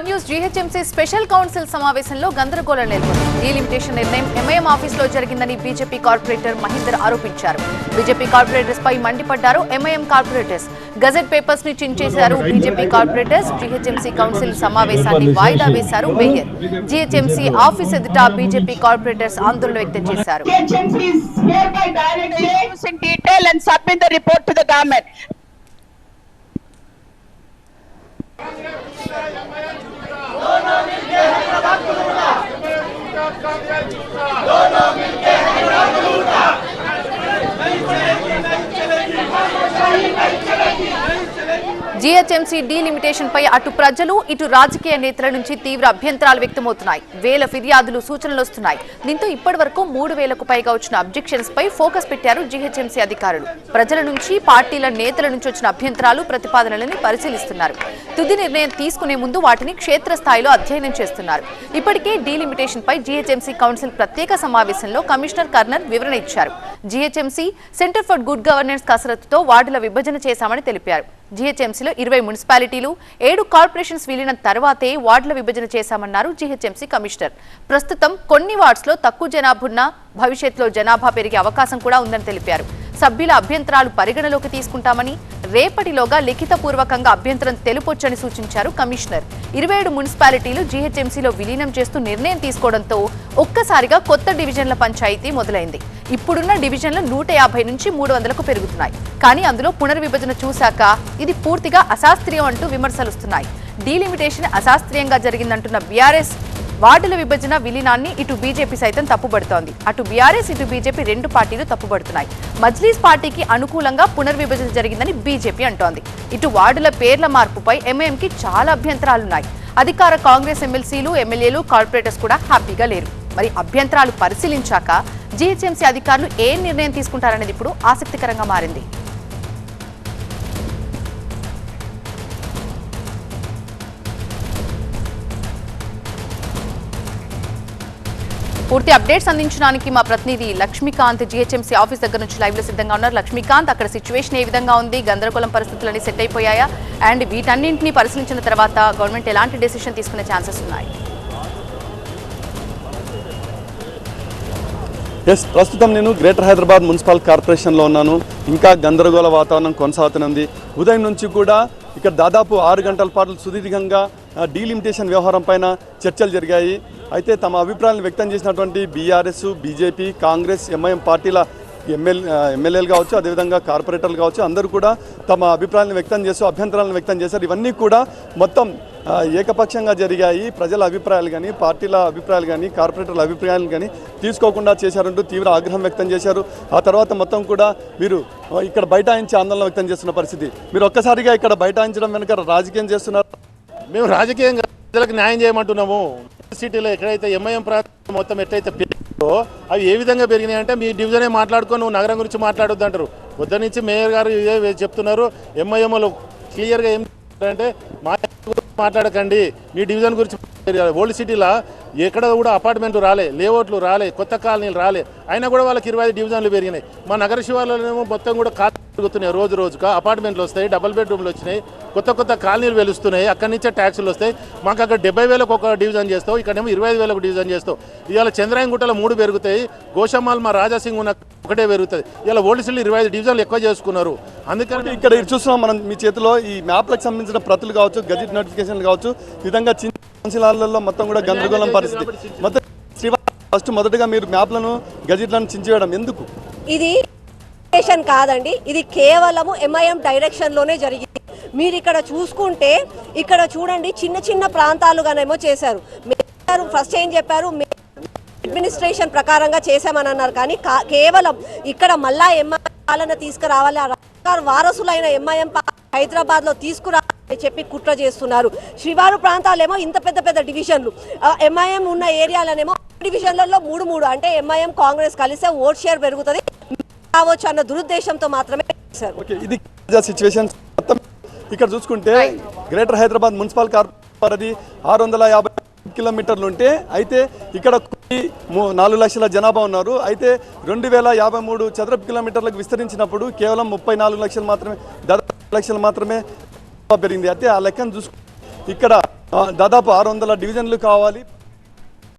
Star news GHMC special council సమావేశంలో గందరగోళం నెలకొంది. డీలిమిటేషన్ నిర్ణయం ఎంఐఎం ఆఫీసులో జరిగిందని బీజేపీ కార్పొరేటర్ మహేందర్ ఆరోపించారు. బీజేపీ కార్పొరేటర్స్ పై మండిపడ్డారు ఎంఐఎం కార్పొరేటర్స్. గజెట్ పేపర్స్ ని చించేశారు బీజేపీ కార్పొరేటర్స్. జీహెచ్ఎంసీ కౌన్సిల్ సమావేశాన్ని వాయిదా వేశారు మేయర్. జీహెచ్ఎంసీ ఆఫీస్ ఎదుట బీజేపీ కార్పొరేటర్స్ ఆందోళన వ్యక్తం చేశారు. జీహెచ్ఎంసీ డీలిమిటేషన్ పై అటు ప్రజలు ఇటు రాజకీయ నేతల నుంచి తీవ్ర అభ్యంతరాలు వ్యక్తమవుతున్నాయి. వేల ఫిర్యాదులు సూచనలు వస్తున్నాయి. దీంతో ఇప్పటి వరకు 3000కు పైగా వచ్చిన అబ్జెక్షన్స్ పై ఫోకస్ పెట్టారు జీహెచ్ఎంసీ అధికారులు. ప్రజల నుంచి పార్టీల నేతల నుంచి వచ్చిన అభ్యంతరాలు ప్రతిపాదనలని పరిశీలిస్తున్నారు. తుది నిర్ణయం తీసుకునే ముందు వాటిని క్షేత్రస్థాయిలో అధ్యయనం చేస్తున్నారు. ఇప్పటికే డీలిమిటేషన్ పై జీహెచ్ఎంసీ కౌన్సిల్ ప్రత్యేక సమావేశంలో కమిషనర్ కర్నల్ వివరణ ఇచ్చారు. GHMC center for good governance కసరత్తుతో వార్డుల విభజన చేశామని తెలిపారు. జీహెచ్ఎంసీలో 20 మున్సిపాలిటీలు 7 కార్పొరేషన్స్ విలీనం తర్వాతే వార్డుల విభజన చేశామన్నారు జీహెచ్ఎంసీ కమిషనర్. ప్రస్తుతం కొన్ని వార్డ్స్లో తక్కువ జనాభా ఉన్నా భవిష్యత్తులో జనాభా పెరిగే అవకాశం కూడా ఉందని తెలిపారు. సభ్యుల అభ్యంతరాలు పరిగణలోకి తీసుకుంటామని, రేపటిలోగా లిఖితపూర్వకంగా అభ్యంతరం తెలుపొచ్చని సూచించారు కమిషనర్. 27 మున్సిపాలిటీలు జీహెచ్ఎంసీలో విలీనం చేస్తూ నిర్ణయం తీసుకోవడంతో ఒక్కసారిగా కొత్త డివిజన్ల పంచాయతీ మొదలైంది. ఇప్పుడున్న డివిజన్లు 150 నుంచి 300కు పెరుగుతున్నాయి. కానీ అందులో పునర్విభజన చూశాక ఇది పూర్తిగా అశాస్త్రీయం అంటూ విమర్శలుస్తున్నాయి. డీలిమిటేషన్ అశాస్త్రీయంగా జరిగిందంటున్న బీఆర్ఎస్ వార్డుల విభజన విలీనాన్ని ఇటు బీజేపీ సైతం తప్పుబడుతోంది. అటు బీఆర్ఎస్ ఇటు బీజేపీ రెండు పార్టీలు తప్పుబడుతున్నాయి. మజ్లీస్ పార్టీకి అనుకూలంగా పునర్విభజన జరిగిందని బీజేపీ అంటోంది. ఇటు వార్డుల పేర్ల మార్పుపై ఎంఐఎంకి చాలా అభ్యంతరాలున్నాయి. అధికార కాంగ్రెస్ ఎమ్మెల్సీలు, ఎమ్మెల్యేలు, కార్పొరేటర్స్ కూడా హ్యాపీగా లేరు. మరి అభ్యంతరాలు పరిశీలించాక జీహెచ్ఎంసీ అధికారులు ఏం నిర్ణయం తీసుకుంటారనేది ఇప్పుడు ఆసక్తికరంగా మారింది. పూర్తి అప్డేట్స్ అందించడానికి మా ప్రతినిధి లక్ష్మీకాంత్ జీహెచ్ఎంసీ ఆఫీస్ దగ్గర నుంచి లైవ్ లో సిద్ధంగా ఉన్నారు. లక్ష్మీకాంత్, అక్కడ సిచ్యువేషన్ ఏ విధంగా ఉంది? గందరగోళం పరిస్థితులన్నీ సెట్ అయిపోయాయా? అండ్ వీటన్నింటినీ పరిశీలించిన తర్వాత గవర్నమెంట్ ఎలాంటి డెసిషన్ తీసుకునే ఛాన్సెస్ ఉన్నాయి? ప్రస్తుతం నేను గ్రేటర్ హైదరాబాద్ మున్సిపల్ కార్పొరేషన్లో ఉన్నాను. ఇంకా గందరగోళ వాతావరణం కొనసాగుతున్నది. ఉదయం నుంచి కూడా ఇక్కడ దాదాపు 6 గంటల పాటు సుదీర్ఘంగా డీలిమిటేషన్ వ్యవహారం పైన చర్చలు జరిగాయి. అయితే తమ అభిప్రాయాలను వ్యక్తం చేసినటువంటి బీఆర్ఎస్, బీజేపీ, కాంగ్రెస్, ఎంఐఎం పార్టీల ఎమ్మెల్యేలు కావచ్చు, అదేవిధంగా కార్పొరేటర్లు కావచ్చు, అందరూ కూడా తమ అభిప్రాయాలను వ్యక్తం చేస్తూ అభ్యంతరాలను వ్యక్తం చేశారు. ఇవన్నీ కూడా మొత్తం ఏకపక్షంగా జరిగాయి. ప్రజల అభిప్రాయాలు కానీ, పార్టీల అభిప్రాయాలు కానీ, కార్పొరేటర్ల అభిప్రాయాలు కానీ తీసుకోకుండా చేశారంటూ తీవ్ర ఆగ్రహం వ్యక్తం చేశారు. ఆ తర్వాత మొత్తం కూడా వీరు ఇక్కడ బైఠాయించి ఆందోళన వ్యక్తం చేస్తున్న పరిస్థితి. మీరు ఒక్కసారిగా ఇక్కడ బైఠాయించడం వెనుక రాజకీయం చేస్తున్నారు. మేము రాజకీయంగా ప్రజలకు న్యాయం చేయమంటున్నాము. సిటీలో ఎక్కడైతే ఎంఐఎం ప్రాంతం మొత్తం ఎట్లయితే పెరిగిందో అవి ఏ విధంగా పెరిగినాయంటే మీ డివిజనే మాట్లాడుకో, నువ్వు నగరం గురించి మాట్లాడొద్దు అంటారు. పొద్దు నుంచి మేయర్ గారు ఇదే చెప్తున్నారు. ఎంఐఎంలో క్లియర్గా ఏం అంటే మాట్లాడకండి, మీ డివిజన్ గురించి. ఓల్డ్ సిటీలో ఎక్కడ కూడా అపార్ట్మెంట్లు రాలే, లేఅవుట్లు రాలే, కొత్త కాలనీలు రాలే, అయినా కూడా వాళ్ళకి 25 డివిజన్లు పెరిగినాయి. మా నగర శివార్లనేమో మొత్తం కూడా పెరుగుతున్నాయి. రోజు రోజుగా అపార్ట్మెంట్లు వస్తాయి, డబుల్ బెడ్రూమ్లు వచ్చినాయి, కొత్త కొత్త కాలనీలు వెలుస్తున్నాయి. అక్కడి నుంచే ట్యాక్సులు వస్తాయి. మాకు అక్కడ 70,000కు ఒక డివిజన్ చేస్తావు, ఇక్కడేమో 25,000కు డివిజన్ చేస్తావు. ఇవాళ చంద్రాయంగుట్టలో 3 పెరుగుతాయి, గోషమ్మాల్ మా రాజాసింగ్ ఉన్న ఒకటే పెరుగుతుంది. ఇలా ఓల్డ్ సిటీలు 25 డివిజన్లు ఎక్కువ చేసుకున్నారు. అందుకని ఇక్కడ చూస్తున్నాం మనం మీ చేతిలో ఈ మ్యాప్లకు సంబంధించిన ప్రతులు కావచ్చు, గజెట్ నోటిఫికేషన్లు కావచ్చు, ఈ విధంగా కౌన్సిలర్లలో మొత్తం కూడా గందరగోళం పరిస్థితి. మొత్తం ఫస్ట్ మొదటగా మీరు మ్యాప్లను, గజెట్లను చించివేయడం ఎందుకు? ఇది కాదండి, ఇది కేవలము ఎంఐఎం డైరెక్షన్ లోనే జరిగింది. మీరు ఇక్కడ చూసుకుంటే ఇక్కడ చూడండి, చిన్న చిన్న ప్రాంతాలుగానేమో చేశారు. ఫస్ట్ ఏం చెప్పారు, అడ్మినిస్ట్రేషన్ ప్రకారంగా చేశామని అన్నారు. కానీ కేవలం ఇక్కడ మళ్ళా ఎంఐఎం పాలన తీసుకురావాలి, వారసులైన ఎంఐఎం హైదరాబాద్ లో తీసుకురావాలని చెప్పి కుట్ర చేస్తున్నారు. శివారు ప్రాంతాలేమో ఇంత పెద్ద పెద్ద డివిజన్లు, ఎంఐఎం ఉన్న ఏరియాలనేమో డివిజన్లలో 3 అంటే ఎంఐఎం కాంగ్రెస్ కలిస్తే ఓట్ షేర్ పెరుగుతుంది కావచ్చు అన్న దురుద్దేశంతో మాత్రమే చేశారు. ఇది సిచ్యువేషన్. ఇక్కడ చూసుకుంటే గ్రేటర్ హైదరాబాద్ మున్సిపల్ కార్పొరేషన్ 650 కిలోమీటర్లు ఉంటే, అయితే ఇక్కడ 4 లక్షల జనాభా ఉన్నారు. అయితే 2053 చదరపు కిలోమీటర్లకు విస్తరించినప్పుడు కేవలం 34 లక్షలు మాత్రమే, 10 లక్షలు మాత్రమే పెరిగింది. అయితే ఆ లెక్కను చూసుకుంటే ఇక్కడ దాదాపు 600 డివిజన్లు కావాలి.